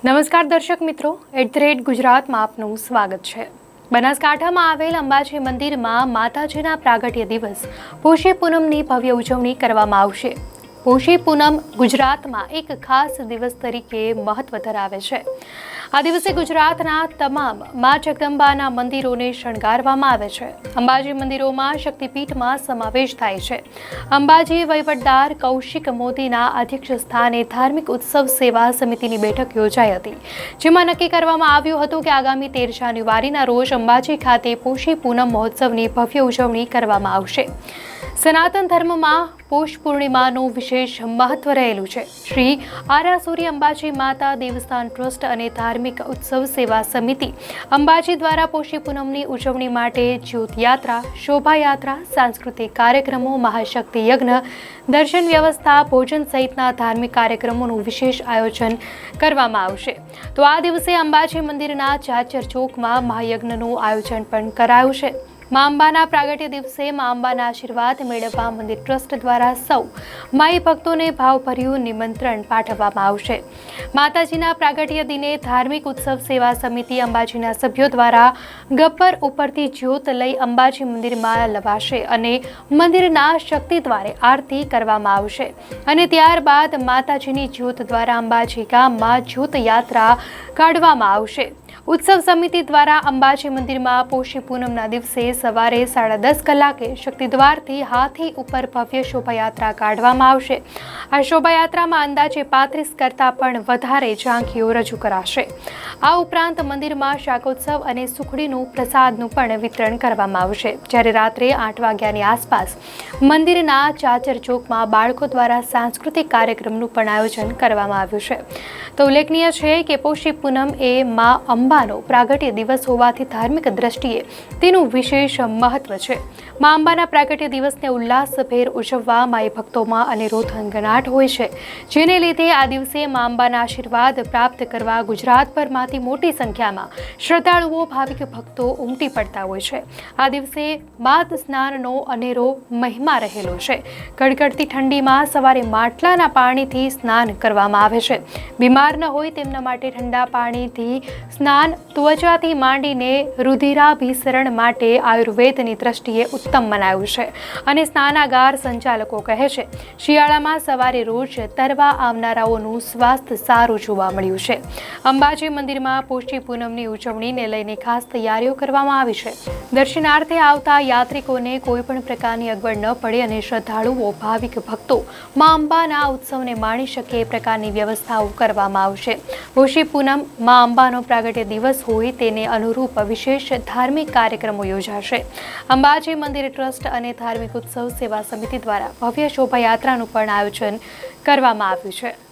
નમસ્કાર દર્શક મિત્રો, @ગુજરાતમાં આપનું સ્વાગત છે। બનાસકાંઠામાં આવેલ અંબાજી મંદિરમાં માતાજીના પ્રાગટ્ય દિવસ પોષી પૂનમની ભવ્ય ઉજવણી કરવામાં આવશે। પોષી પૂનમ ગુજરાતમાં એક ખાસ દિવસ તરીકે મહત્વ ધરાવે છે। આ દિવસે ગુજરાતના તમામ મા જગદંબાના મંદિરોને શણગારવામાં આવે છે। અંબાજી મંદિરોમાં શક્તિપીઠમાં સમાવેશ થાય છે। અંબાજી વહીવટદાર કૌશિક મોદીના અધ્યક્ષ સ્થાને ધાર્મિક ઉત્સવ સેવા સમિતિની બેઠક યોજાઈ હતી, જેમાં નક્કી કરવામાં આવ્યું હતું કે આગામી 13 જાન્યુઆરીના રોજ અંબાજી ખાતે પોષી પૂનમ મહોત્સવની ભવ્ય ઉજવણી કરવામાં આવશે। સનાતન ધર્મમાં પોષ પૂર્ણિમાનું વિશેષ મહત્વ રહેલું છે। શ્રી આરાસુરી અંબાજી માતા દેવસ્થાન ટ્રસ્ટ અને ધાર્મિક ઉત્સવ સેવા સમિતિ અંબાજી દ્વારા પોષી પૂનમની ઉજવણી માટે જ્યોતયાત્રા, શોભાયાત્રા, સાંસ્કૃતિક કાર્યક્રમો, મહાશક્તિ યજ્ઞ, દર્શન વ્યવસ્થા, ભોજન સહિતના ધાર્મિક કાર્યક્રમોનું વિશેષ આયોજન કરવામાં આવશે। તો આ દિવસે અંબાજી મંદિરના ચાચર ચોકમાં મહાયજ્ઞનું આયોજન પણ કરાયું છે। મા અંબાના પ્રાગટ્ય દિવસે મા અંબાના આશીર્વાદ મેળવવા મંદિર ટ્રસ્ટ દ્વારા સૌ માઈ ભક્તોને ભાવભર્યું નિમંત્રણ પાઠવવામાં આવશે। માતાજીના પ્રાગટ્ય દિને ધાર્મિક ઉત્સવ સેવા સમિતિ અંબાજીના સભ્યો દ્વારા ગબ્બર ઉપરથી જ્યોત લઈ અંબાજી મંદિરમાં લવાશે અને મંદિરના શક્તિ દ્વારે આરતી કરવામાં આવશે અને ત્યારબાદ માતાજીની જ્યોત દ્વારા અંબાજી ગામમાં જ્યોત યાત્રા કાઢવામાં આવશે। ઉત્સવ સમિતિ દ્વારા અંબાજી મંદિરમાં પોષી પૂનમના દિવસે સવારે 10:30 કલાકે શક્તિદ્વારથી હાથી ઉપર ભવ્ય શોભાયાત્રા કાઢવામાં આવશે। આ શોભાયાત્રામાં અંદાજે 35 કરતાં પણ વધારે ઝાંખીઓ રજૂ કરાશે। આ ઉપરાંત મંદિરમાં શાકોત્સવ અને સુખડીનું પ્રસાદનું પણ વિતરણ કરવામાં આવશે, જ્યારે રાત્રે 8 વાગ્યાની આસપાસ મંદિરના ચાચર ચોકમાં બાળકો દ્વારા સાંસ્કૃતિક કાર્યક્રમનું પણ આયોજન કરવામાં આવ્યું છે। તો ઉલ્લેખનીય છે કે પોષી પૂનમ એ મા અંબાનો પ્રાગટ્ય દિવસ હોવાથી ધાર્મિક દ્રષ્ટિએ તેનું વિશેષ મહત્વ છે। મા અંબાના પ્રાગટ્ય દિવસને ઉલ્લાસભેર ઉજવવા માઈ ભક્તોમાં અનેરો થનગનાટ હોય છે, જેને લીધે આ દિવસે મા અંબાના આશીર્વાદ પ્રાપ્ત કરવા ગુજરાતભરમાંથી મોટી સંખ્યામાં શ્રદ્ધાળુઓ, ભાવિક ભક્તો ઉમટી પડતા હોય છે। આ દિવસે બાદ સ્નાનનો અનેરો મહિમા રહેલો છે। કડકડતી ઠંડીમાં સવારે માટલાના પાણીથી સ્નાન કરવામાં આવે છે। બીમાર ન હોય તેમના માટે ઠંડા પાણીથી સ્નાન ત્વચાથી માંડીને રુધિરાભિસરણ માટે આયુર્વેદની દ્રષ્ટિએ ઉત્તમ મનાયું છે અને સ્નાનાગાર સંચાલકો કહે છે, શિયાળામાં સવારે રોજ તરવા આવનારાઓનું સ્વાસ્થ્ય સારું જોવા મળ્યું છે। અંબાજી મંદિરમાં પોષી પૂનમની ઉજવણીને લઈને ખાસ તૈયારીઓ કરવામાં આવી છે। દર્શનાર્થે આવતા યાત્રિકોને કોઈ પણ પ્રકારની અગવડ ન પડે અને શ્રદ્ધાળુઓ, ભાવિક ભક્તો મા અંબાના ઉત્સવને માણી શકે એ પ્રકારની વ્યવસ્થાઓ કરવામાં આવશે। પોષી પૂનમ મા અંબાનો પ્રાગટ્ય દિવસ હોય તેને અનુરૂપ વિશેષ ધાર્મિક કાર્યક્રમો યોજાશે। અંબાજી મંદિર ટ્રસ્ટ અને ધાર્મિક ઉત્સવ સેવા સમિતિ દ્વારા ભવ્ય શોભાયાત્રાનું પણ આયોજન કરવામાં આવ્યું છે।